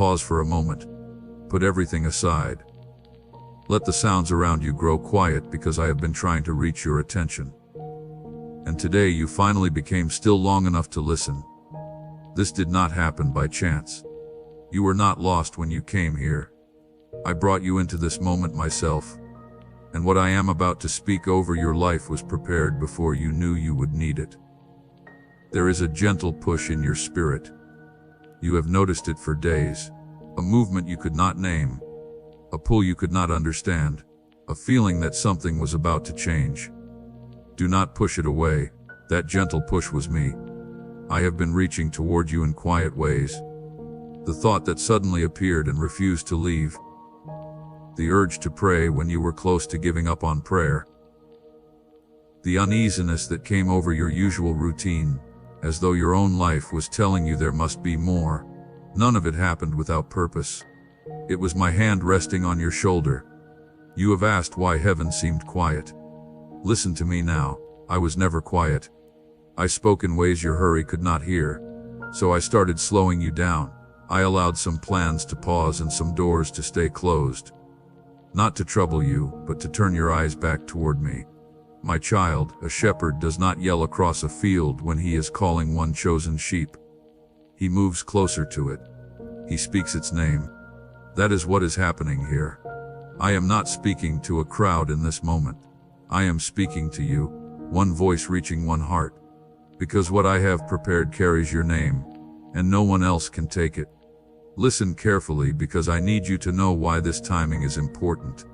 Pause for a moment. Put everything aside. Let the sounds around you grow quiet because I have been trying to reach your attention. And today you finally became still long enough to listen. This did not happen by chance. You were not lost when you came here. I brought you into this moment myself, and what I am about to speak over your life was prepared before you knew you would need it. There is a gentle push in your spirit. You have noticed it for days, a movement you could not name, a pull you could not understand, a feeling that something was about to change. Do not push it away. That gentle push was me. I have been reaching toward you in quiet ways. The thought that suddenly appeared and refused to leave. The urge to pray when you were close to giving up on prayer. The uneasiness that came over your usual routine, as though your own life was telling you there must be more. None of it happened without purpose. It was my hand resting on your shoulder. You have asked why heaven seemed quiet. Listen to me now. I was never quiet. I spoke in ways your hurry could not hear. So I started slowing you down. I allowed some plans to pause and some doors to stay closed. Not to trouble you, but to turn your eyes back toward me. My child, a shepherd does not yell across a field when he is calling one chosen sheep. He moves closer to it. He speaks its name. That is what is happening here. I am not speaking to a crowd in this moment. I am speaking to you, one voice reaching one heart. Because what I have prepared carries your name, and no one else can take it. Listen carefully because I need you to know why this timing is important.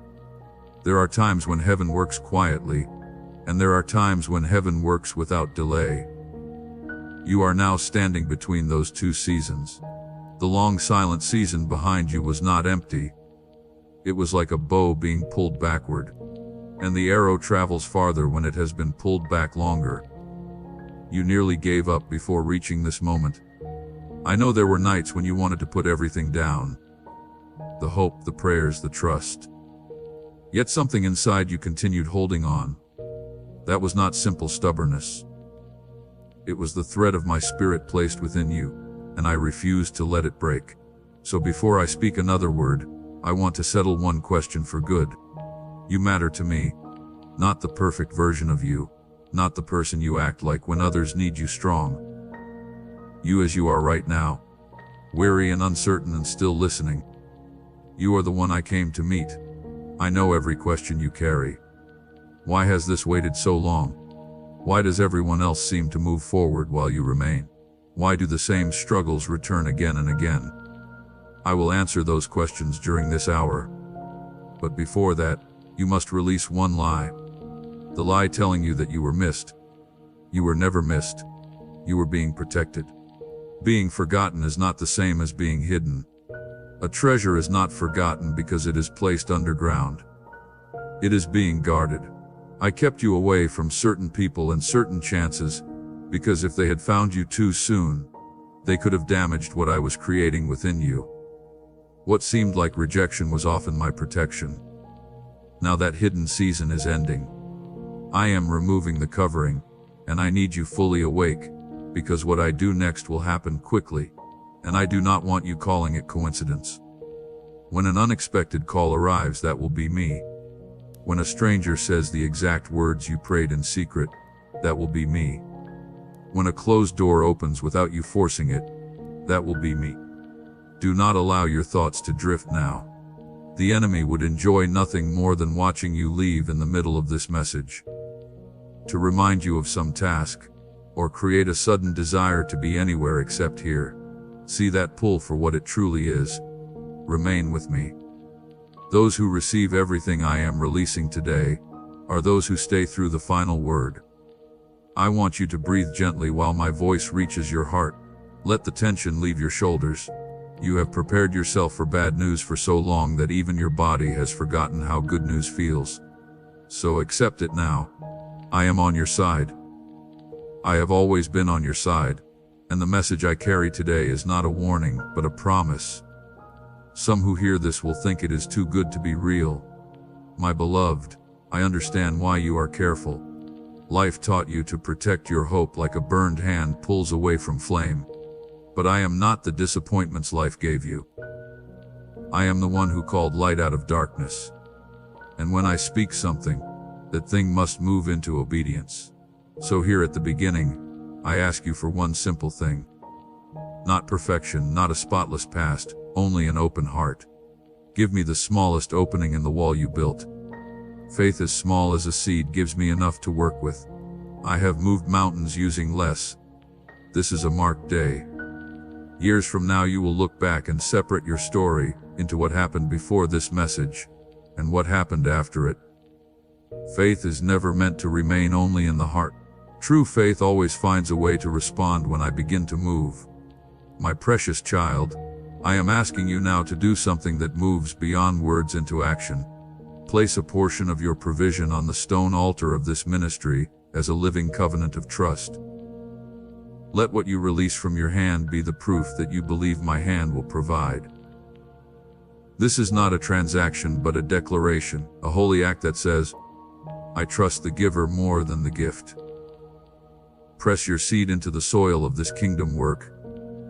There are times when heaven works quietly, and there are times when heaven works without delay. You are now standing between those two seasons. The long silent season behind you was not empty. It was like a bow being pulled backward, and the arrow travels farther when it has been pulled back longer. You nearly gave up before reaching this moment. I know there were nights when you wanted to put everything down. The hope, the prayers, the trust. Yet something inside you continued holding on. That was not simple stubbornness. It was the thread of my spirit placed within you, and I refused to let it break. So before I speak another word, I want to settle one question for good. You matter to me. Not the perfect version of you, not the person you act like when others need you strong. You as you are right now, weary and uncertain and still listening. You are the one I came to meet. I know every question you carry. Why has this waited so long? Why does everyone else seem to move forward while you remain? Why do the same struggles return again and again? I will answer those questions during this hour. But before that, you must release one lie. The lie telling you that you were missed. You were never missed. You were being protected. Being forgotten is not the same as being hidden. A treasure is not forgotten because it is placed underground. It is being guarded. I kept you away from certain people and certain chances, because if they had found you too soon, they could have damaged what I was creating within you. What seemed like rejection was often my protection. Now that hidden season is ending. I am removing the covering, and I need you fully awake, because what I do next will happen quickly, and I do not want you calling it coincidence. When an unexpected call arrives, that will be me. When a stranger says the exact words you prayed in secret, that will be me. When a closed door opens without you forcing it, that will be me. Do not allow your thoughts to drift now. The enemy would enjoy nothing more than watching you leave in the middle of this message. To remind you of some task, or create a sudden desire to be anywhere except here. See that pull for what it truly is. Remain with me. Those who receive everything I am releasing today are those who stay through the final word. I want you to breathe gently while my voice reaches your heart. Let the tension leave your shoulders. You have prepared yourself for bad news for so long that even your body has forgotten how good news feels. So accept it now. I am on your side. I have always been on your side, and the message I carry today is not a warning, but a promise. Some who hear this will think it is too good to be real. My beloved, I understand why you are careful. Life taught you to protect your hope like a burned hand pulls away from flame. But I am not the disappointments life gave you. I am the one who called light out of darkness. And when I speak something, that thing must move into obedience. So here at the beginning, I ask you for one simple thing. Not perfection, not a spotless past, only an open heart. Give me the smallest opening in the wall you built. Faith as small as a seed gives me enough to work with. I have moved mountains using less. This is a marked day. Years from now you will look back and separate your story into what happened before this message and what happened after it. Faith is never meant to remain only in the heart. True faith always finds a way to respond when I begin to move. My precious child, I am asking you now to do something that moves beyond words into action. Place a portion of your provision on the stone altar of this ministry as a living covenant of trust. Let what you release from your hand be the proof that you believe my hand will provide. This is not a transaction but a declaration, a holy act that says, I trust the giver more than the gift. Press your seed into the soil of this kingdom work,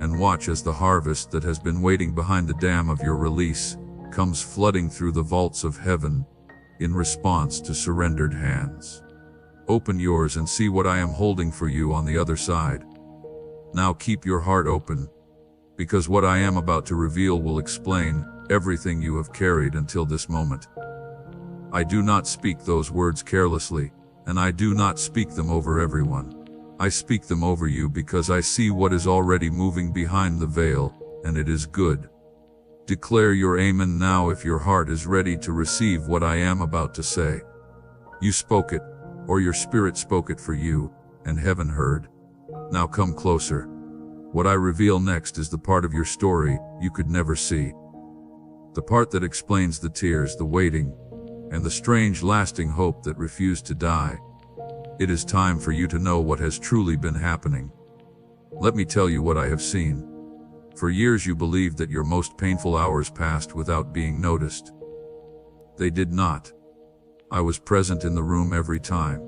and watch as the harvest that has been waiting behind the dam of your release comes flooding through the vaults of heaven in response to surrendered hands. Open yours and see what I am holding for you on the other side. Now keep your heart open, because what I am about to reveal will explain everything you have carried until this moment. I do not speak those words carelessly, and I do not speak them over everyone. I speak them over you because I see what is already moving behind the veil, and it is good. Declare your amen now if your heart is ready to receive what I am about to say. You spoke it, or your spirit spoke it for you, and heaven heard. Now come closer. What I reveal next is the part of your story you could never see. The part that explains the tears, the waiting, and the strange lasting hope that refused to die. It is time for you to know what has truly been happening. Let me tell you what I have seen. For years you believed that your most painful hours passed without being noticed. They did not. I was present in the room every time.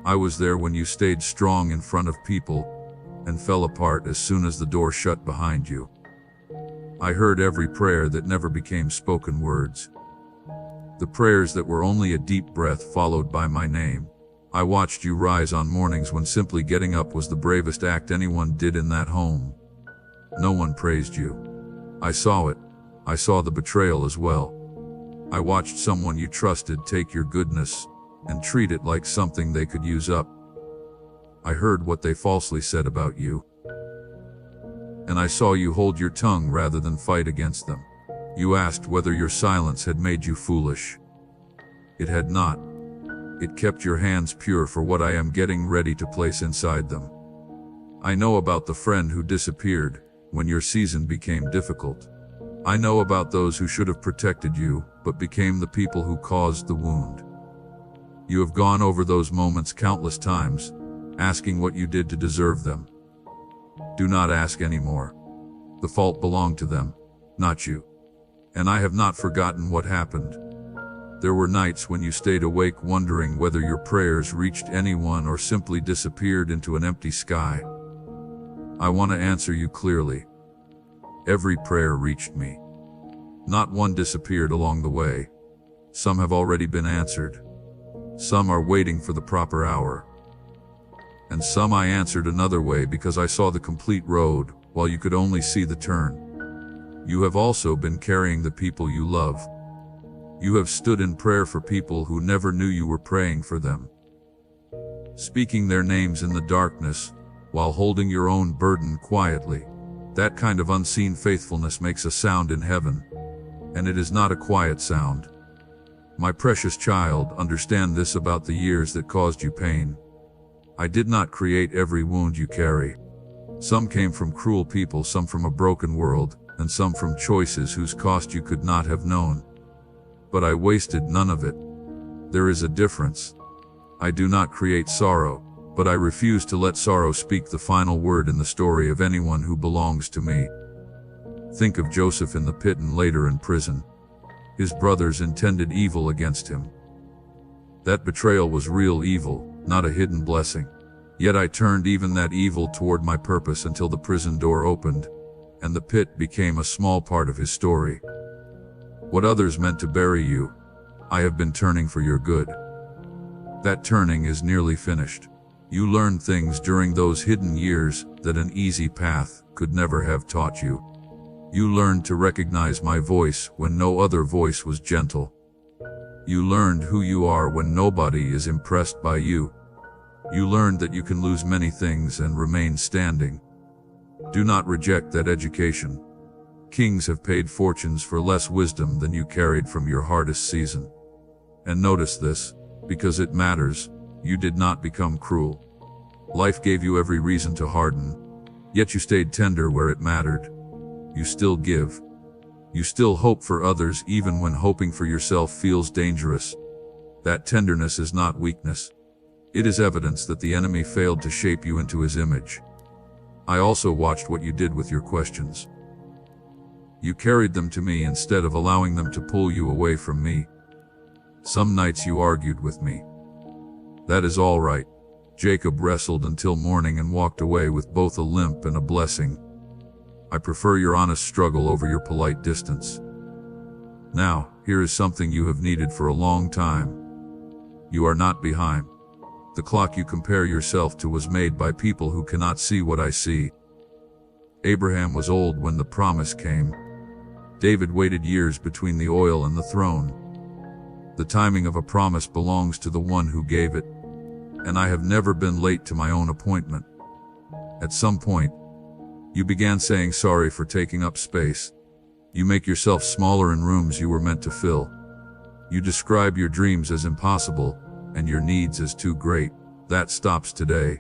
I was there when you stayed strong in front of people and fell apart as soon as the door shut behind you. I heard every prayer that never became spoken words. The prayers that were only a deep breath followed by my name. I watched you rise on mornings when simply getting up was the bravest act anyone did in that home. No one praised you. I saw it. I saw the betrayal as well. I watched someone you trusted take your goodness and treat it like something they could use up. I heard what they falsely said about you. And I saw you hold your tongue rather than fight against them. You asked whether your silence had made you foolish. It had not. It kept your hands pure for what I am getting ready to place inside them. I know about the friend who disappeared when your season became difficult. I know about those who should have protected you, but became the people who caused the wound. You have gone over those moments countless times, asking what you did to deserve them. Do not ask anymore. The fault belonged to them, not you. And I have not forgotten what happened. There were nights when you stayed awake wondering whether your prayers reached anyone or simply disappeared into an empty sky. I want to answer you clearly. Every prayer reached me. Not one disappeared along the way. Some have already been answered. Some are waiting for the proper hour. And some I answered another way because I saw the complete road while you could only see the turn. You have also been carrying the people you love. You have stood in prayer for people who never knew you were praying for them. Speaking their names in the darkness while holding your own burden quietly. That kind of unseen faithfulness makes a sound in heaven. And it is not a quiet sound. My precious child, understand this about the years that caused you pain. I did not create every wound you carry. Some came from cruel people, some from a broken world, and some from choices whose cost you could not have known. But I wasted none of it. There is a difference. I do not create sorrow, but I refuse to let sorrow speak the final word in the story of anyone who belongs to me. Think of Joseph in the pit and later in prison. His brothers intended evil against him. That betrayal was real evil, not a hidden blessing. Yet I turned even that evil toward my purpose until the prison door opened, and the pit became a small part of his story. What others meant to bury you, I have been turning for your good. That turning is nearly finished. You learned things during those hidden years that an easy path could never have taught you. You learned to recognize my voice when no other voice was gentle. You learned who you are when nobody is impressed by you. You learned that you can lose many things and remain standing. Do not reject that education. Kings have paid fortunes for less wisdom than you carried from your hardest season. And notice this, because it matters, you did not become cruel. Life gave you every reason to harden, yet you stayed tender where it mattered. You still give. You still hope for others even when hoping for yourself feels dangerous. That tenderness is not weakness. It is evidence that the enemy failed to shape you into his image. I also watched what you did with your questions. You carried them to me instead of allowing them to pull you away from me. Some nights you argued with me. That is all right. Jacob wrestled until morning and walked away with both a limp and a blessing. I prefer your honest struggle over your polite distance. Now, here is something you have needed for a long time. You are not behind. The clock you compare yourself to was made by people who cannot see what I see. Abraham was old when the promise came. David waited years between the oil and the throne. The timing of a promise belongs to the one who gave it, and I have never been late to my own appointment. At some point, you began saying sorry for taking up space. You make yourself smaller in rooms you were meant to fill. You describe your dreams as impossible, and your needs as too great. That stops today.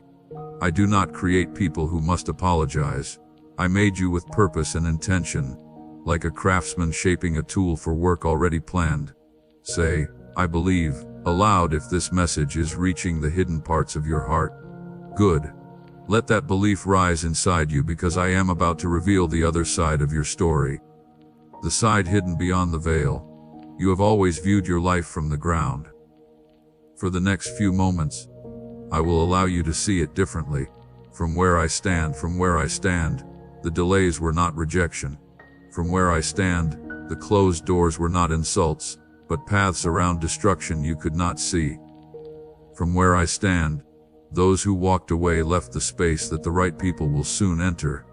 I do not create people who must apologize. I made you with purpose and intention, like a craftsman shaping a tool for work already planned. Say, I believe, aloud if this message is reaching the hidden parts of your heart. Good. Let that belief rise inside you because I am about to reveal the other side of your story. The side hidden beyond the veil. You have always viewed your life from the ground. For the next few moments, I will allow you to see it differently. From where I stand, the delays were not rejection. From where I stand, the closed doors were not insults, but paths around destruction you could not see. From where I stand, those who walked away left the space that the right people will soon enter.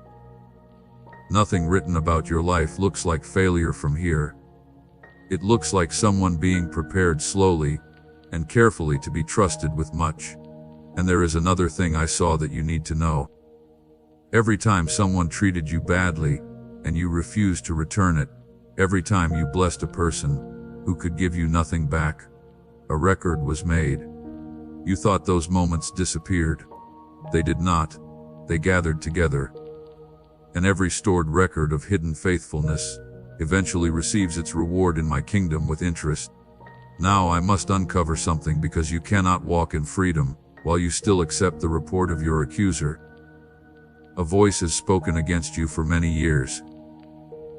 Nothing written about your life looks like failure from here. It looks like someone being prepared slowly and carefully to be trusted with much. And there is another thing I saw that you need to know. Every time someone treated you badly, and you refused to return it, every time you blessed a person who could give you nothing back, a record was made. You thought those moments disappeared. They did not. They gathered together. And every stored record of hidden faithfulness eventually receives its reward in my kingdom with interest. Now I must uncover something because you cannot walk in freedom while you still accept the report of your accuser. A voice has spoken against you for many years.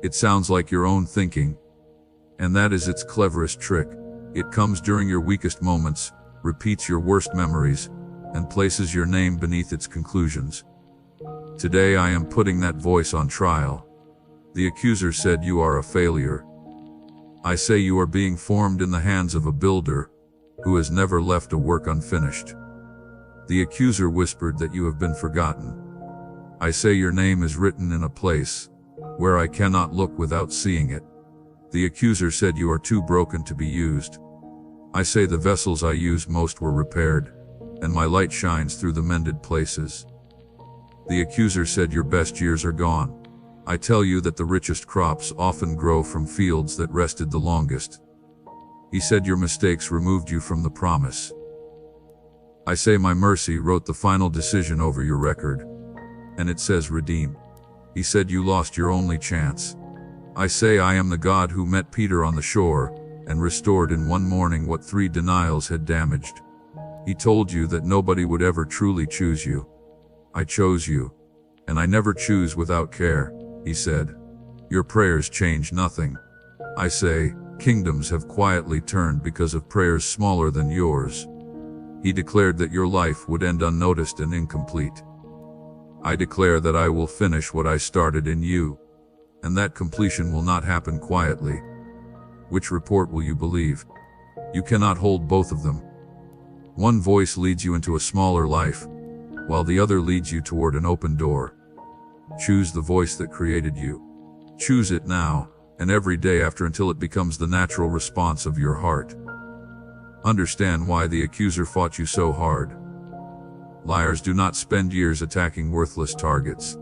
It sounds like your own thinking, and that is its cleverest trick. It comes during your weakest moments, repeats your worst memories, and places your name beneath its conclusions. Today I am putting that voice on trial. The accuser said you are a failure. I say you are being formed in the hands of a builder who has never left a work unfinished. The accuser whispered that you have been forgotten. I say your name is written in a place where I cannot look without seeing it. The accuser said you are too broken to be used. I say the vessels I use most were repaired, and my light shines through the mended places. The accuser said your best years are gone. I tell you that the richest crops often grow from fields that rested the longest. He said your mistakes removed you from the promise. I say my mercy wrote the final decision over your record, and it says redeemed. He said you lost your only chance. I say I am the God who met Peter on the shore and restored in one morning what 3 denials had damaged. He told you that nobody would ever truly choose you. I chose you, and I never choose without care. He said, your prayers change nothing. I say, kingdoms have quietly turned because of prayers smaller than yours. He declared that your life would end unnoticed and incomplete. I declare that I will finish what I started in you, and that completion will not happen quietly. Which report will you believe? You cannot hold both of them. One voice leads you into a smaller life, while the other leads you toward an open door. Choose the voice that created you. Choose it now, and every day after until it becomes the natural response of your heart. Understand why the accuser fought you so hard. Liars do not spend years attacking worthless targets.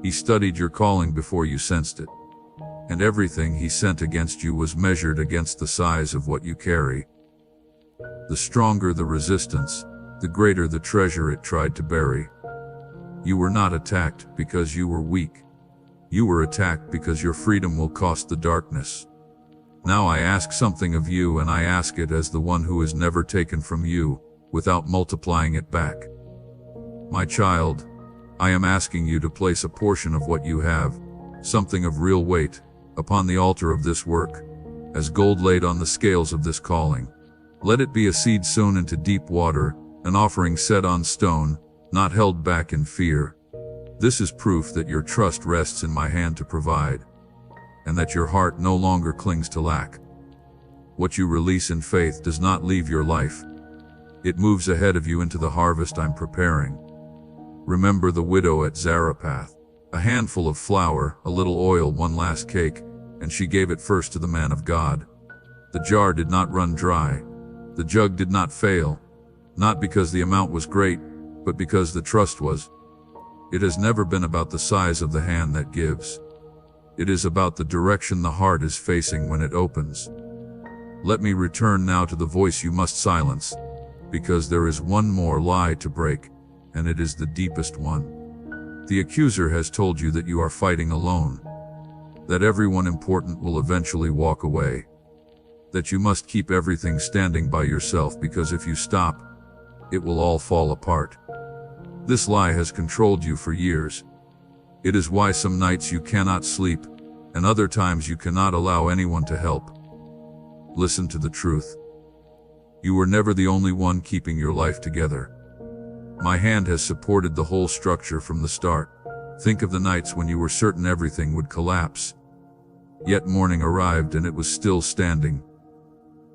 He studied your calling before you sensed it. And everything he sent against you was measured against the size of what you carry. The stronger the resistance, the greater the treasure it tried to bury. You were not attacked because you were weak. You were attacked because your freedom will cost the darkness. Now I ask something of you, and I ask it as the one who is never taken from you, without multiplying it back. My child, I am asking you to place a portion of what you have, something of real weight, upon the altar of this work, as gold laid on the scales of this calling. Let it be a seed sown into deep water, an offering set on stone, not held back in fear. This is proof that your trust rests in my hand to provide, and that your heart no longer clings to lack. What you release in faith does not leave your life. It moves ahead of you into the harvest I'm preparing. Remember the widow at Zarephath. A handful of flour, a little oil, one last cake, and she gave it first to the man of God. The jar did not run dry. The jug did not fail, not because the amount was great, but because the trust was. It has never been about the size of the hand that gives. It is about the direction the heart is facing when it opens. Let me return now to the voice you must silence, because there is one more lie to break, and it is the deepest one. The accuser has told you that you are fighting alone, that everyone important will eventually walk away, that you must keep everything standing by yourself because if you stop, it will all fall apart. This lie has controlled you for years. It is why some nights you cannot sleep, and other times you cannot allow anyone to help. Listen to the truth. You were never the only one keeping your life together. My hand has supported the whole structure from the start. Think of the nights when you were certain everything would collapse. Yet morning arrived and it was still standing.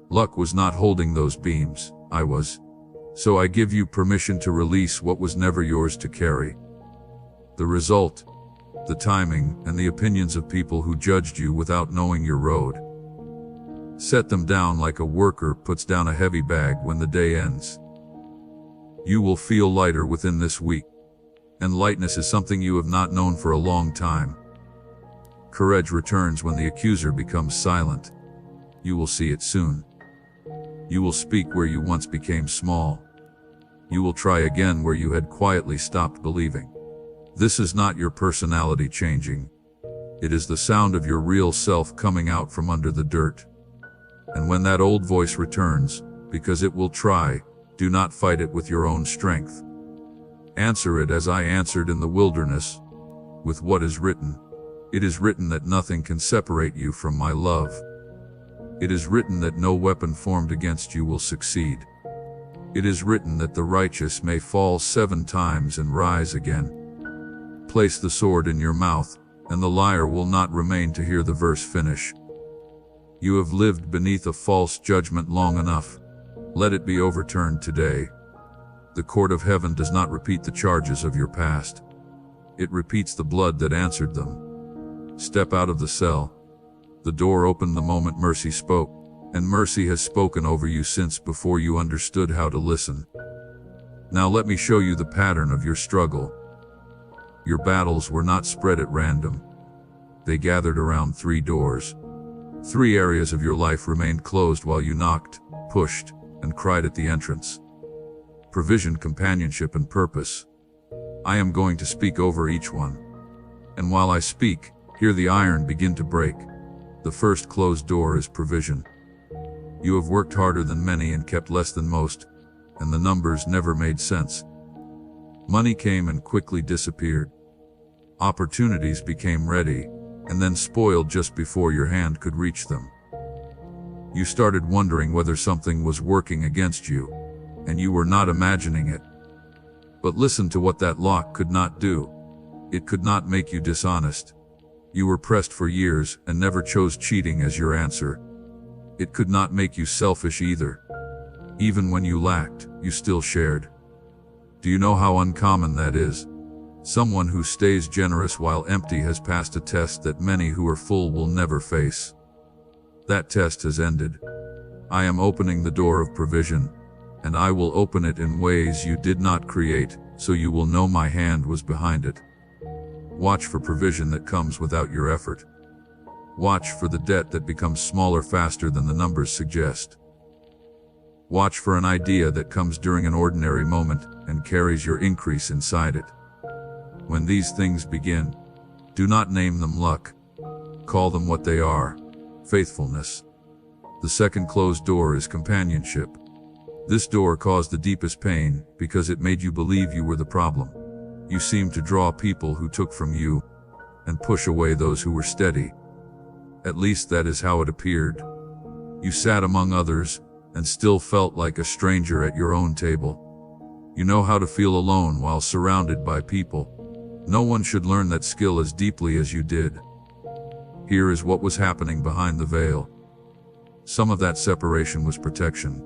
Luck was not holding those beams, I was. So I give you permission to release what was never yours to carry. The result, the timing, and the opinions of people who judged you without knowing your road. Set them down like a worker puts down a heavy bag when the day ends. You will feel lighter within this week, and lightness is something you have not known for a long time. Courage returns when the accuser becomes silent. You will see it soon. You will speak where you once became small. You will try again where you had quietly stopped believing. This is not your personality changing. It is the sound of your real self coming out from under the dirt. And when that old voice returns, because it will try, do not fight it with your own strength. Answer it as I answered in the wilderness, with what is written. It is written that nothing can separate you from my love. It is written that no weapon formed against you will succeed. It is written that the righteous may fall 7 times and rise again. Place the sword in your mouth, and the liar will not remain to hear the verse finish. You have lived beneath a false judgment long enough. Let it be overturned today. The court of heaven does not repeat the charges of your past. It repeats the blood that answered them. Step out of the cell. The door opened the moment mercy spoke, and mercy has spoken over you since before you understood how to listen. Now let me show you the pattern of your struggle. Your battles were not spread at random. They gathered around 3 doors. 3 areas of your life remained closed while you knocked, pushed, and cried at the entrance. Provision, companionship, and purpose. I am going to speak over each one. And while I speak, hear the iron begin to break. The first closed door is provision. You have worked harder than many and kept less than most, and the numbers never made sense. Money came and quickly disappeared. Opportunities became ready, and then spoiled just before your hand could reach them. You started wondering whether something was working against you, and you were not imagining it. But listen to what that lock could not do. It could not make you dishonest. You were pressed for years and never chose cheating as your answer. It could not make you selfish either. Even when you lacked, you still shared. Do you know how uncommon that is? Someone who stays generous while empty has passed a test that many who are full will never face. That test has ended. I am opening the door of provision, and I will open it in ways you did not create, so you will know my hand was behind it. Watch for provision that comes without your effort. Watch for the debt that becomes smaller faster than the numbers suggest. Watch for an idea that comes during an ordinary moment and carries your increase inside it. When these things begin, do not name them luck. Call them what they are: faithfulness. The second closed door is companionship. This door caused the deepest pain because it made you believe you were the problem. You seemed to draw people who took from you and push away those who were steady. At least that is how it appeared. You sat among others and still felt like a stranger at your own table. You know how to feel alone while surrounded by people. No one should learn that skill as deeply as you did. Here is what was happening behind the veil. Some of that separation was protection.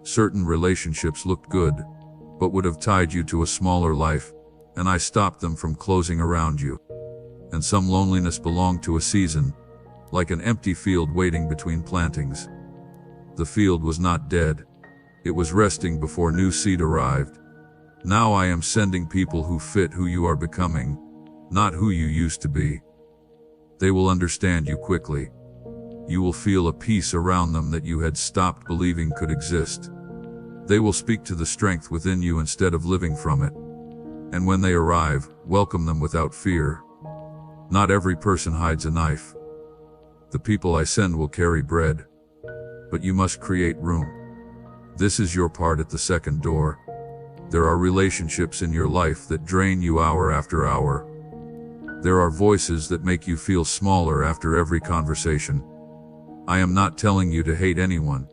Certain relationships looked good, but would have tied you to a smaller life, and I stopped them from closing around you. And some loneliness belonged to a season, like an empty field waiting between plantings. The field was not dead. It was resting before new seed arrived. Now I am sending people who fit who you are becoming, not who you used to be. They will understand you quickly. You will feel a peace around them that you had stopped believing could exist. They will speak to the strength within you instead of living from it. And when they arrive, welcome them without fear. Not every person hides a knife. The people I send will carry bread. But you must create room. This is your part at the second door. There are relationships in your life that drain you hour after hour. There are voices that make you feel smaller after every conversation. I am not telling you to hate anyone.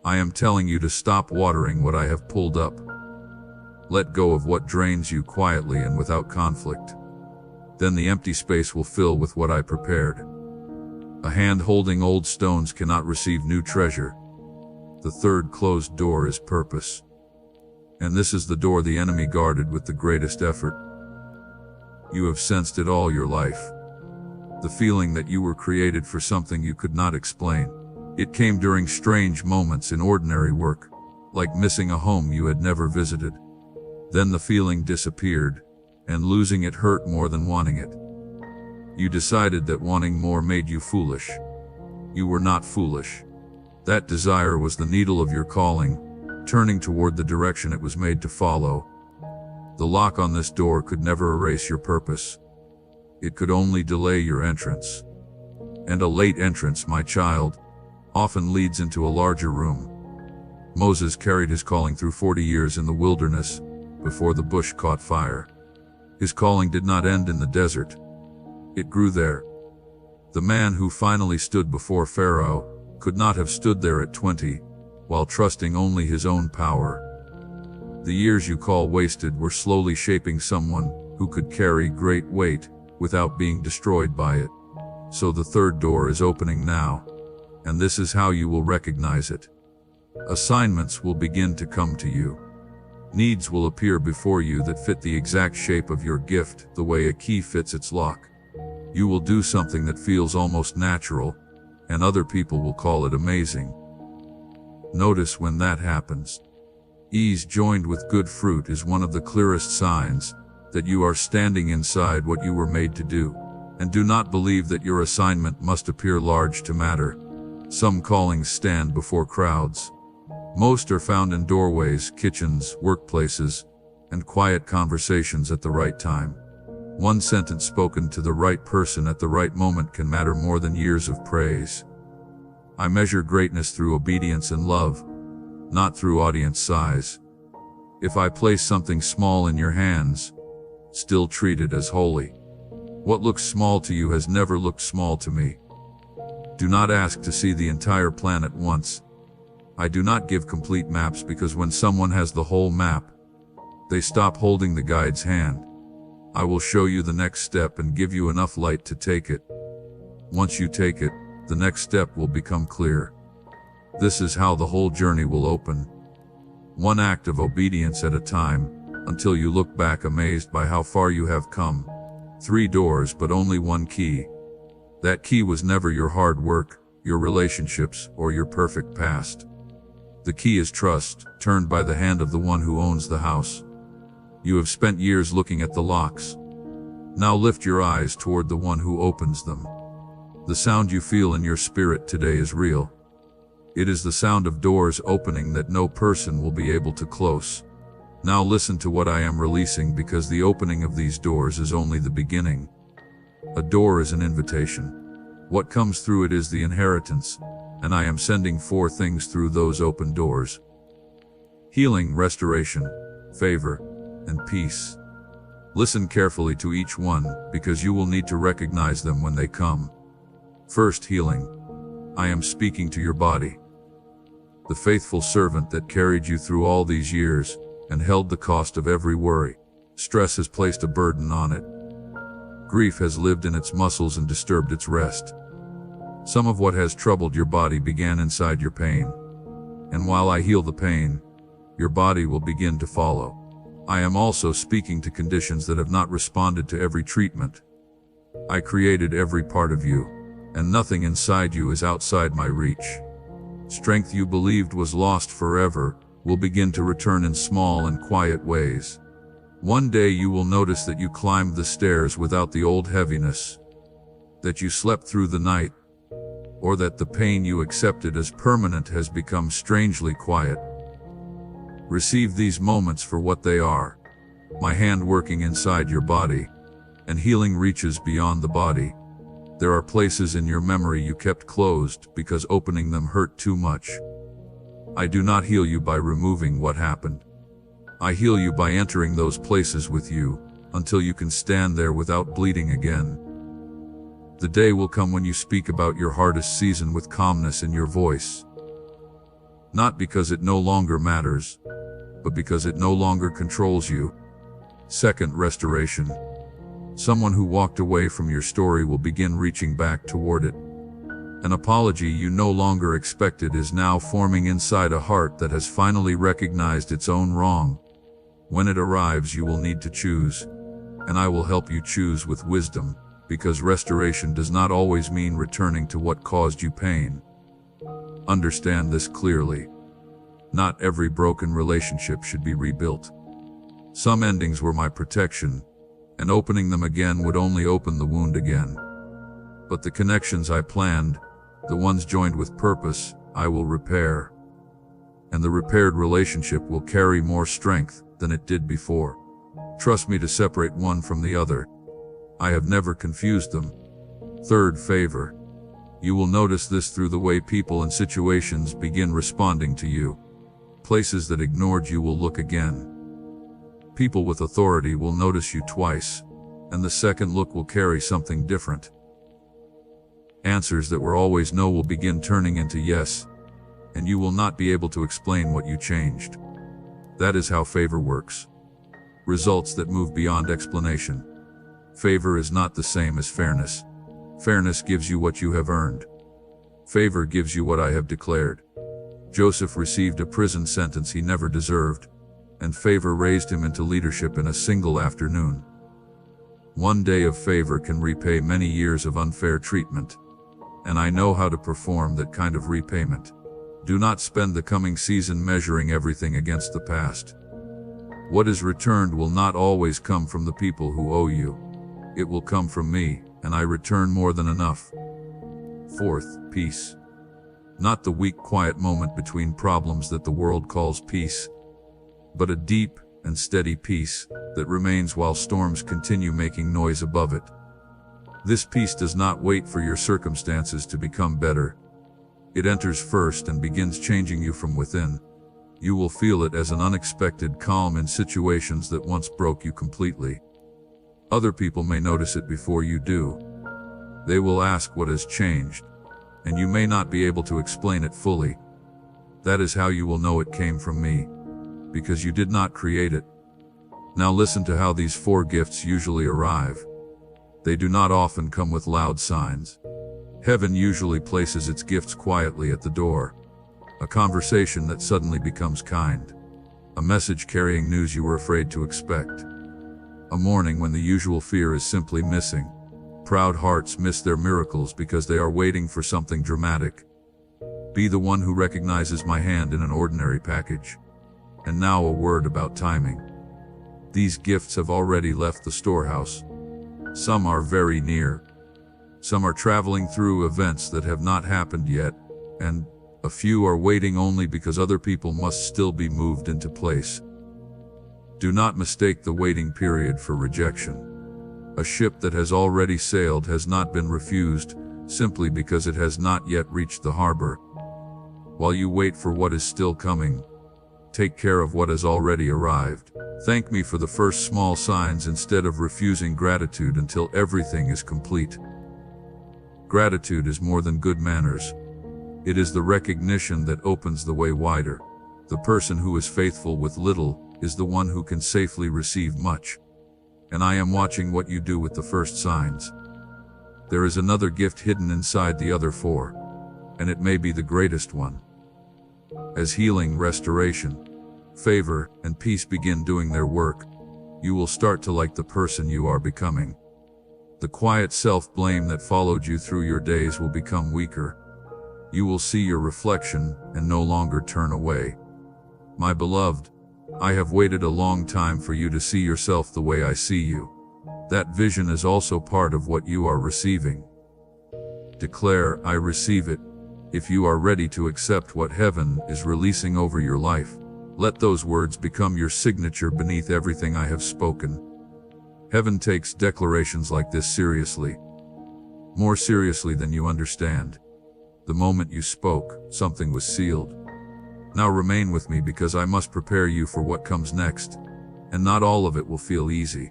I am telling you to stop watering what I have pulled up. Let go of what drains you quietly and without conflict. Then the empty space will fill with what I prepared. A hand holding old stones cannot receive new treasure. The third closed door is purpose. And this is the door the enemy guarded with the greatest effort. You have sensed it all your life. The feeling that you were created for something you could not explain. It came during strange moments in ordinary work, like missing a home you had never visited. Then the feeling disappeared, and losing it hurt more than wanting it. You decided that wanting more made you foolish. You were not foolish. That desire was the needle of your calling, turning toward the direction it was made to follow. The lock on this door could never erase your purpose. It could only delay your entrance. And a late entrance, my child, often leads into a larger room. Moses carried his calling through 40 years in the wilderness, before the bush caught fire. His calling did not end in the desert. It grew there. The man who finally stood before Pharaoh could not have stood there at 20, while trusting only his own power. The years you call wasted were slowly shaping someone who could carry great weight without being destroyed by it. So the third door is opening now, and this is how you will recognize it. Assignments will begin to come to you. Needs will appear before you that fit the exact shape of your gift, the way a key fits its lock. You will do something that feels almost natural, and other people will call it amazing. Notice when that happens. Ease joined with good fruit is one of the clearest signs that you are standing inside what you were made to do. And do not believe that your assignment must appear large to matter. Some callings stand before crowds. Most are found in doorways, kitchens, workplaces, and quiet conversations at the right time. One sentence spoken to the right person at the right moment can matter more than years of praise. I measure greatness through obedience and love, not through audience size. If I place something small in your hands, still treat it as holy. What looks small to you has never looked small to me. Do not ask to see the entire planet once. I do not give complete maps because when someone has the whole map, they stop holding the guide's hand. I will show you the next step and give you enough light to take it. Once you take it, the next step will become clear. This is how the whole journey will open. One act of obedience at a time, until you look back amazed by how far you have come. 3 doors but only one key. That key was never your hard work, your relationships, or your perfect past. The key is trust, turned by the hand of the one who owns the house. You have spent years looking at the locks. Now lift your eyes toward the one who opens them. The sound you feel in your spirit today is real. It is the sound of doors opening that no person will be able to close. Now listen to what I am releasing, because the opening of these doors is only the beginning. A door is an invitation. What comes through it is the inheritance, and I am sending 4 things through those open doors: healing, restoration, favor, and peace. Listen carefully to each one, because you will need to recognize them when they come. First, healing. I am speaking to your body. The faithful servant that carried you through all these years and held the cost of every worry. Stress has placed a burden on it. Grief has lived in its muscles and disturbed its rest. Some of what has troubled your body began inside your pain. And while I heal the pain, your body will begin to follow. I am also speaking to conditions that have not responded to every treatment. I created every part of you, and nothing inside you is outside my reach. Strength you believed was lost forever will begin to return in small and quiet ways. One day you will notice that you climbed the stairs without the old heaviness, that you slept through the night, or that the pain you accepted as permanent has become strangely quiet. Receive these moments for what they are: my hand working inside your body, and healing reaches beyond the body. There are places in your memory you kept closed because opening them hurt too much. I do not heal you by removing what happened. I heal you by entering those places with you, until you can stand there without bleeding again. The day will come when you speak about your hardest season with calmness in your voice. Not because it no longer matters, but because it no longer controls you. Second, restoration. Someone who walked away from your story will begin reaching back toward it. An apology you no longer expected is now forming inside a heart that has finally recognized its own wrong. When it arrives, you will need to choose, and I will help you choose with wisdom, because restoration does not always mean returning to what caused you pain. Understand this clearly. Not every broken relationship should be rebuilt. Some endings were my protection, and opening them again would only open the wound again. But the connections I planned, the ones joined with purpose, I will repair. And the repaired relationship will carry more strength than it did before. Trust me to separate one from the other. I have never confused them. Third, favor. You will notice this through the way people and situations begin responding to you. Places that ignored you will look again. People with authority will notice you twice, and the second look will carry something different. Answers that were always no will begin turning into yes, and you will not be able to explain what you changed. That is how favor works. Results that move beyond explanation. Favor is not the same as fairness. Fairness gives you what you have earned. Favor gives you what I have declared. Joseph received a prison sentence he never deserved, and favor raised him into leadership in a single afternoon. One day of favor can repay many years of unfair treatment, and I know how to perform that kind of repayment. Do not spend the coming season measuring everything against the past. What is returned will not always come from the people who owe you. It will come from me, and I return more than enough. Fourth, peace. Not the weak, quiet moment between problems that the world calls peace, but a deep and steady peace that remains while storms continue making noise above it. This peace does not wait for your circumstances to become better. It enters first and begins changing you from within. You will feel it as an unexpected calm in situations that once broke you completely. Other people may notice it before you do. They will ask what has changed, and you may not be able to explain it fully. That is how you will know it came from me, because you did not create it. Now listen to how these 4 gifts usually arrive. They do not often come with loud signs. Heaven usually places its gifts quietly at the door. A conversation that suddenly becomes kind. A message carrying news you were afraid to expect. A morning when the usual fear is simply missing. Proud hearts miss their miracles because they are waiting for something dramatic. Be the one who recognizes my hand in an ordinary package. And now a word about timing. These gifts have already left the storehouse. Some are very near. Some are traveling through events that have not happened yet, and a few are waiting only because other people must still be moved into place. Do not mistake the waiting period for rejection. A ship that has already sailed has not been refused simply because it has not yet reached the harbor. While you wait for what is still coming, take care of what has already arrived. Thank me for the first small signs instead of refusing gratitude until everything is complete. Gratitude is more than good manners. It is the recognition that opens the way wider. The person who is faithful with little is the one who can safely receive much. And I am watching what you do with the first signs. There is another gift hidden inside the other four, and it may be the greatest one. As healing, restoration, favor, and peace begin doing their work, you will start to like the person you are becoming. The quiet self-blame that followed you through your days will become weaker. You will see your reflection and no longer turn away. My beloved, I have waited a long time for you to see yourself the way I see you. That vision is also part of what you are receiving. Declare, I receive it. If you are ready to accept what heaven is releasing over your life, let those words become your signature beneath everything I have spoken. Heaven takes declarations like this seriously. More seriously than you understand. The moment you spoke, something was sealed. Now remain with me because I must prepare you for what comes next, and not all of it will feel easy.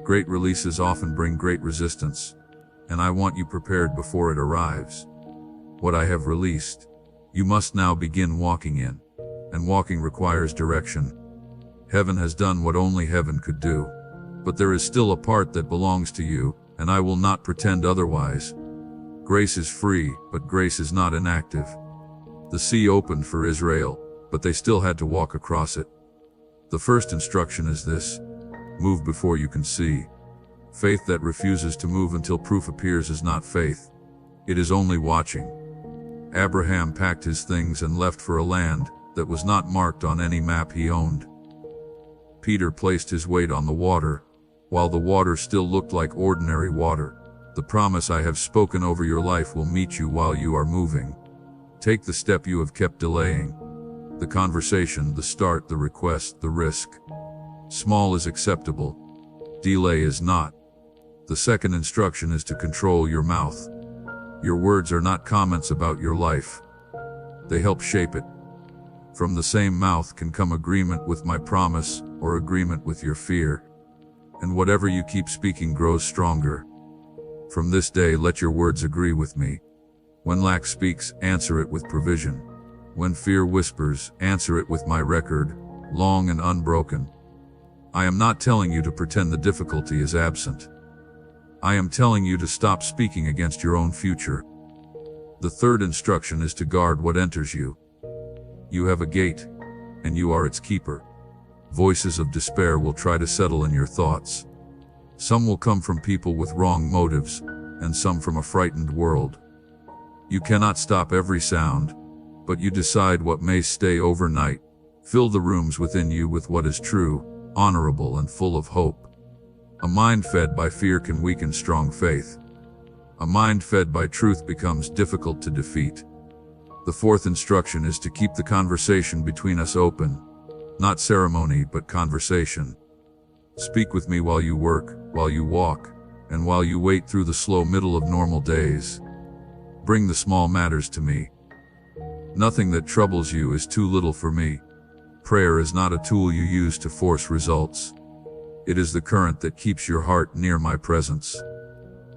Great releases often bring great resistance, and I want you prepared before it arrives. What I have released, you must now begin walking in, and walking requires direction. Heaven has done what only heaven could do, but there is still a part that belongs to you, and I will not pretend otherwise. Grace is free, but grace is not inactive. The sea opened for Israel, but they still had to walk across it. The first instruction is this: move before you can see. Faith that refuses to move until proof appears is not faith. It is only watching. Abraham packed his things and left for a land that was not marked on any map he owned. Peter placed his weight on the water, while the water still looked like ordinary water. The promise I have spoken over your life will meet you while you are moving. Take the step you have kept delaying. The conversation, the start, the request, the risk. Small is acceptable. Delay is not. The second instruction is to control your mouth. Your words are not comments about your life. They help shape it. From the same mouth can come agreement with my promise or agreement with your fear. And whatever you keep speaking grows stronger. From this day, let your words agree with me. When lack speaks, answer it with provision. When fear whispers, answer it with my record, long and unbroken. I am not telling you to pretend the difficulty is absent. I am telling you to stop speaking against your own future. The third instruction is to guard what enters you. You have a gate, and you are its keeper. Voices of despair will try to settle in your thoughts. Some will come from people with wrong motives, and some from a frightened world. You cannot stop every sound, but you decide what may stay overnight. Fill the rooms within you with what is true, honorable, and full of hope. A mind fed by fear can weaken strong faith. A mind fed by truth becomes difficult to defeat. The fourth instruction is to keep the conversation between us open. Not ceremony, but conversation. Speak with me while you work, while you walk, and while you wait through the slow middle of normal days. Bring the small matters to me. Nothing that troubles you is too little for me. Prayer is not a tool you use to force results. It is the current that keeps your heart near my presence.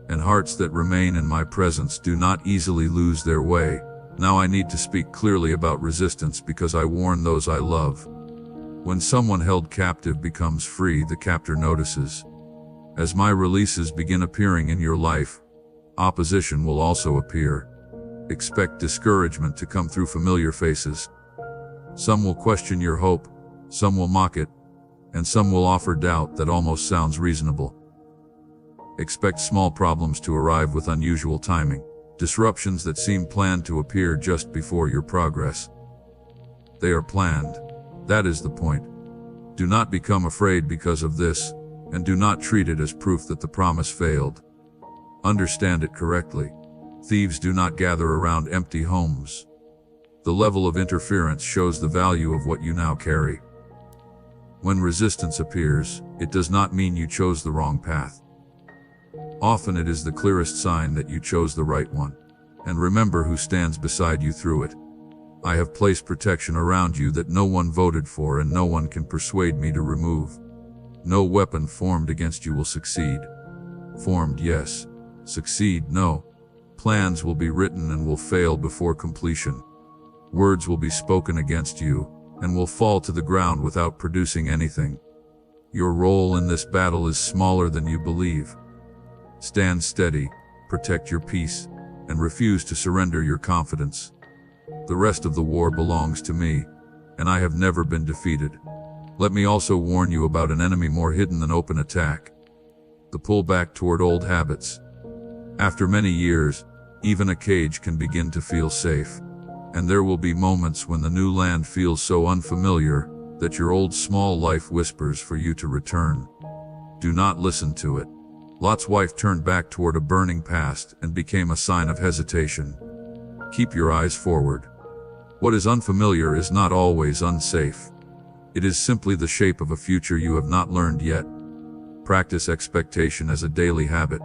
And hearts that remain in my presence do not easily lose their way. Now I need to speak clearly about resistance because I warn those I love. When someone held captive becomes free, the captor notices. As my releases begin appearing in your life, opposition will also appear. Expect discouragement to come through familiar faces. Some will question your hope, some will mock it, and some will offer doubt that almost sounds reasonable. Expect small problems to arrive with unusual timing, disruptions that seem planned to appear just before your progress. They are planned. That is the point. Do not become afraid because of this, and do not treat it as proof that the promise failed. Understand it correctly. Thieves do not gather around empty homes. The level of interference shows the value of what you now carry. When resistance appears, it does not mean you chose the wrong path. Often it is the clearest sign that you chose the right one. And remember who stands beside you through it. I have placed protection around you that no one voted for and no one can persuade me to remove. No weapon formed against you will succeed. Formed, yes. Succeed, no. Plans will be written and will fail before completion. Words will be spoken against you and will fall to the ground without producing anything. Your role in this battle is smaller than you believe. Stand steady, protect your peace, and refuse to surrender your confidence. The rest of the war belongs to me, and I have never been defeated. Let me also warn you about an enemy more hidden than open attack. The pullback toward old habits. After many years, even a cage can begin to feel safe. And there will be moments when the new land feels so unfamiliar that your old small life whispers for you to return. Do not listen to it. Lot's wife turned back toward a burning past and became a sign of hesitation. Keep your eyes forward. What is unfamiliar is not always unsafe. It is simply the shape of a future you have not learned yet. Practice expectation as a daily habit.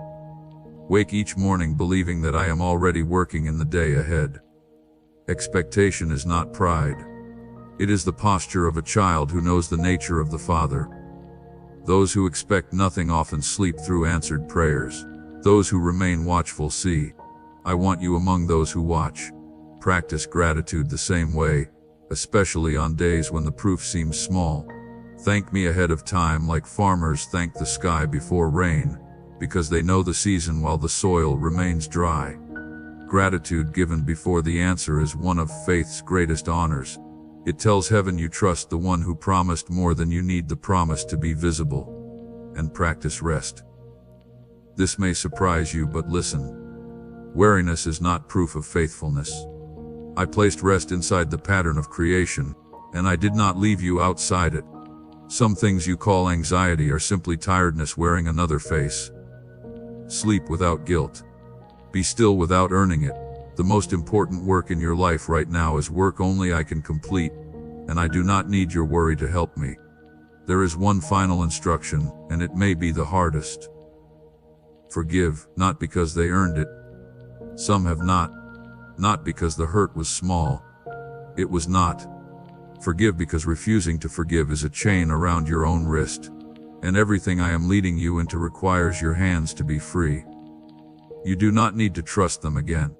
Wake each morning believing that I am already working in the day ahead. Expectation is not pride. It is the posture of a child who knows the nature of the Father. Those who expect nothing often sleep through answered prayers. Those who remain watchful see. I want you among those who watch. Practice gratitude the same way, especially on days when the proof seems small. Thank me ahead of time like farmers thank the sky before rain, because they know the season while the soil remains dry. Gratitude given before the answer is one of faith's greatest honors. It tells heaven you trust the one who promised more than you need the promise to be visible. And practice rest. This may surprise you, but listen. Wariness is not proof of faithfulness. I placed rest inside the pattern of creation, and I did not leave you outside it. Some things you call anxiety are simply tiredness wearing another face. Sleep without guilt. Be still without earning it. The most important work in your life right now is work only I can complete, and I do not need your worry to help me. There is one final instruction, and it may be the hardest. Forgive, not because they earned it. Some have not. Not because the hurt was small. It was not. Forgive because refusing to forgive is a chain around your own wrist, and everything I am leading you into requires your hands to be free. You do not need to trust them again.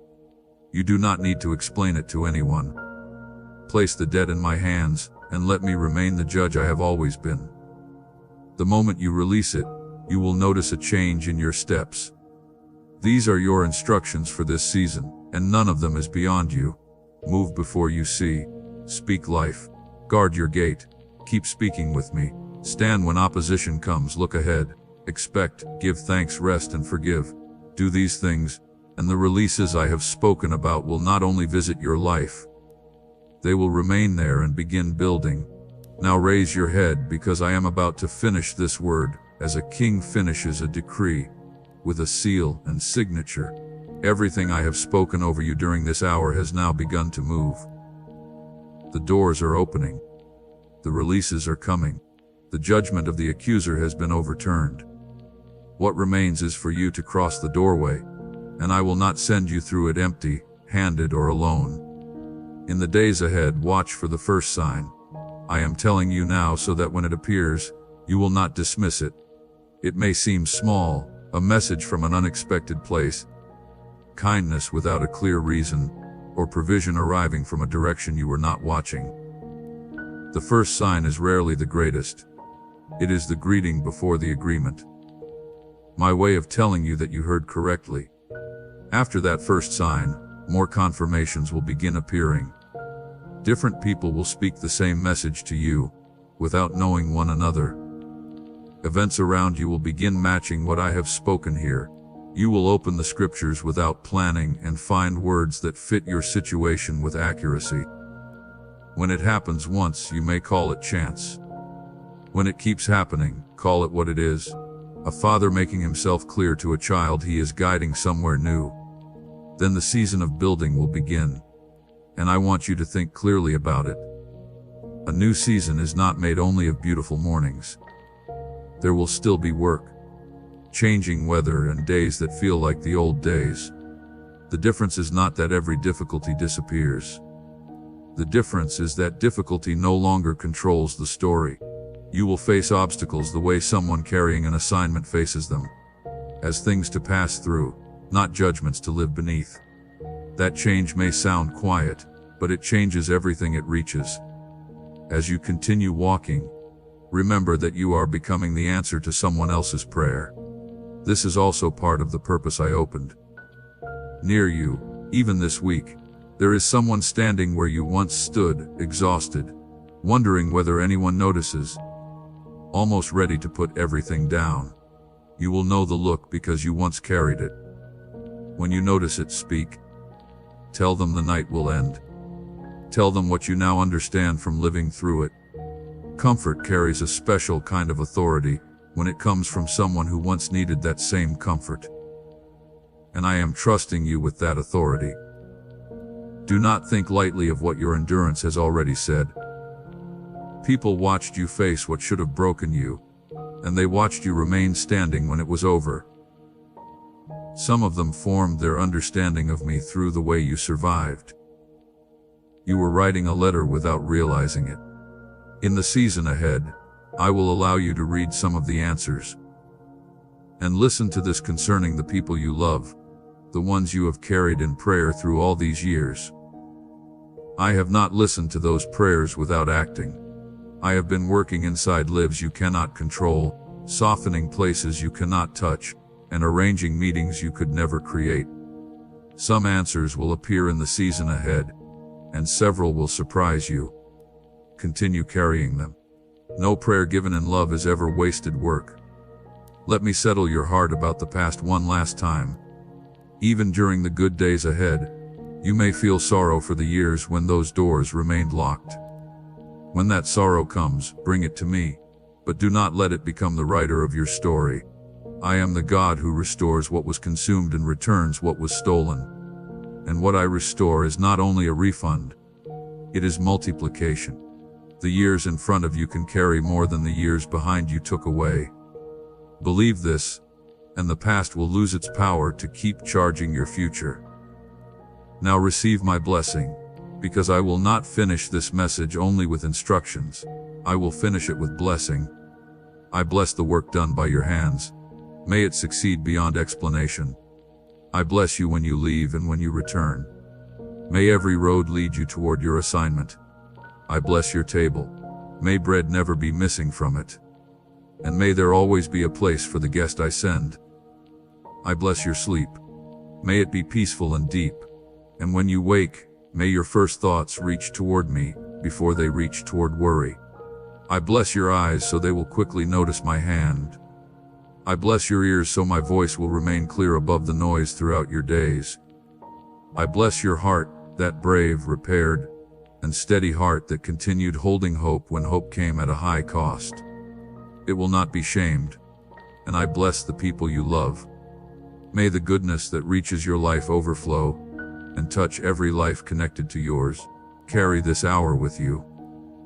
You do not need to explain it to anyone. Place the debt in my hands, and let me remain the judge I have always been. The moment you release it, you will notice a change in your steps. These are your instructions for this season, and none of them is beyond you. Move before you see. Speak life. Guard your gate. Keep speaking with me. Stand when opposition comes. Look ahead. Expect, give thanks, rest, and forgive. Do these things, and the releases I have spoken about will not only visit your life, they will remain there and begin building. Now raise your head, because I am about to finish this word, as a king finishes a decree, with a seal and signature. Everything I have spoken over you during this hour has now begun to move. The doors are opening. The releases are coming. The judgment of the accuser has been overturned. What remains is for you to cross the doorway, and I will not send you through it empty-handed or alone. In the days ahead, watch for the first sign. I am telling you now so that when it appears, you will not dismiss it. It may seem small, a message from an unexpected place, kindness without a clear reason, or provision arriving from a direction you were not watching. The first sign is rarely the greatest. It is the greeting before the agreement. My way of telling you that you heard correctly. After that first sign, more confirmations will begin appearing. Different people will speak the same message to you, without knowing one another. Events around you will begin matching what I have spoken here. You will open the scriptures without planning and find words that fit your situation with accuracy. When it happens once, you may call it chance. When it keeps happening, call it what it is. A father making himself clear to a child he is guiding somewhere new. Then the season of building will begin. And I want you to think clearly about it. A new season is not made only of beautiful mornings. There will still be work, changing weather, and days that feel like the old days. The difference is not that every difficulty disappears. The difference is that difficulty no longer controls the story. You will face obstacles the way someone carrying an assignment faces them, as things to pass through, not judgments to live beneath. That change may sound quiet, but it changes everything it reaches. As you continue walking, remember that you are becoming the answer to someone else's prayer. This is also part of the purpose I opened. Near you, even this week, there is someone standing where you once stood, exhausted, wondering whether anyone notices, almost ready to put everything down. You will know the look because you once carried it. When you notice it, speak. Tell them the night will end. Tell them what you now understand from living through it. Comfort carries a special kind of authority when it comes from someone who once needed that same comfort. And I am trusting you with that authority. Do not think lightly of what your endurance has already said. People watched you face what should have broken you, and they watched you remain standing when it was over. Some of them formed their understanding of me through the way you survived. You were writing a letter without realizing it. In the season ahead, I will allow you to read some of the answers. And listen to this concerning the people you love, the ones you have carried in prayer through all these years. I have not listened to those prayers without acting. I have been working inside lives you cannot control, softening places you cannot touch, and arranging meetings you could never create. Some answers will appear in the season ahead, and several will surprise you. Continue carrying them. No prayer given in love is ever wasted work. Let me settle your heart about the past one last time. Even during the good days ahead, you may feel sorrow for the years when those doors remained locked. When that sorrow comes, bring it to me, but do not let it become the writer of your story. I am the God who restores what was consumed and returns what was stolen. And what I restore is not only a refund, it is multiplication. The years in front of you can carry more than the years behind you took away. Believe this, and the past will lose its power to keep charging your future. Now receive my blessing, because I will not finish this message only with instructions. I will finish it with blessing. I bless the work done by your hands. May it succeed beyond explanation. I bless you when you leave and when you return. May every road lead you toward your assignment. I bless your table. May bread never be missing from it. And may there always be a place for the guest I send. I bless your sleep. May it be peaceful and deep. And when you wake, may your first thoughts reach toward me before they reach toward worry. I bless your eyes so they will quickly notice my hand. I bless your ears so my voice will remain clear above the noise throughout your days. I bless your heart, that brave, repaired, and steady heart that continued holding hope when hope came at a high cost. It will not be shamed. And I bless the people you love. May the goodness that reaches your life overflow and touch every life connected to yours. Carry this hour with you.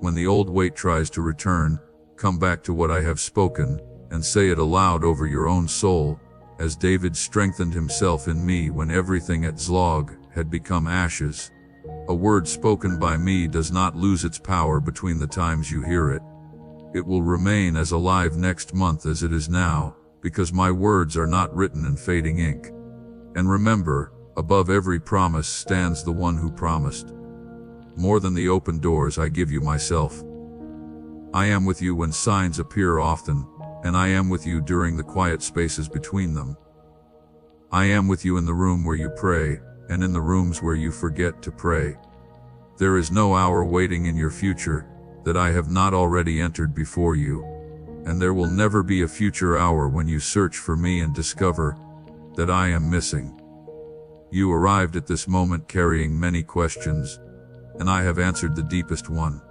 When the old weight tries to return, come back to what I have spoken and say it aloud over your own soul, as David strengthened himself in me when everything at Zlog had become ashes. A word spoken by me does not lose its power between the times you hear it. It will remain as alive next month as it is now, because my words are not written in fading ink. And remember, above every promise stands the one who promised. More than the open doors, I give you myself. I am with you when signs appear often, and I am with you during the quiet spaces between them. I am with you in the room where you pray, and in the rooms where you forget to pray. There is no hour waiting in your future that I have not already entered before you, and there will never be a future hour when you search for me and discover that I am missing. You arrived at this moment carrying many questions, and I have answered the deepest one.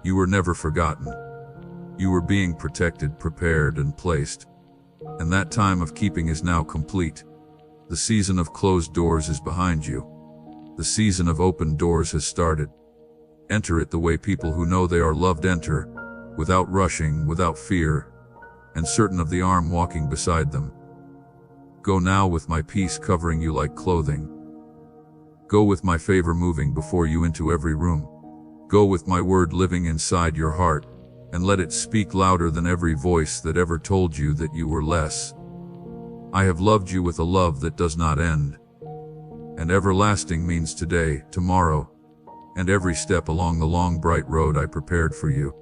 You were never forgotten. You were being protected, prepared, and placed. And that time of keeping is now complete. The season of closed doors is behind you. The season of open doors has started. Enter it the way people who know they are loved enter, without rushing, without fear, and certain of the arm walking beside them. Go now with my peace covering you like clothing. Go with my favor moving before you into every room. Go with my word living inside your heart, and let it speak louder than every voice that ever told you that you were less. I have loved you with a love that does not end. And everlasting means today, tomorrow, and every step along the long bright road I prepared for you.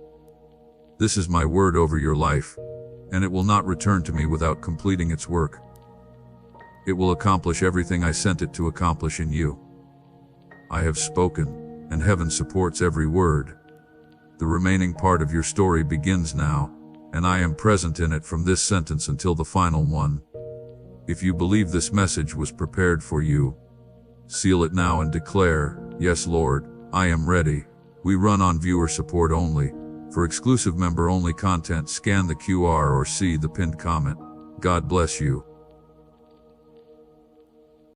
This is my word over your life, and it will not return to me without completing its work. It will accomplish everything I sent it to accomplish in you. I have spoken, and heaven supports every word. The remaining part of your story begins now, and I am present in it from this sentence until the final one. If you believe this message was prepared for you, seal it now and declare, "Yes, Lord, I am ready." We run on viewer support only. For exclusive member-only content, scan the QR or see the pinned comment. God bless you.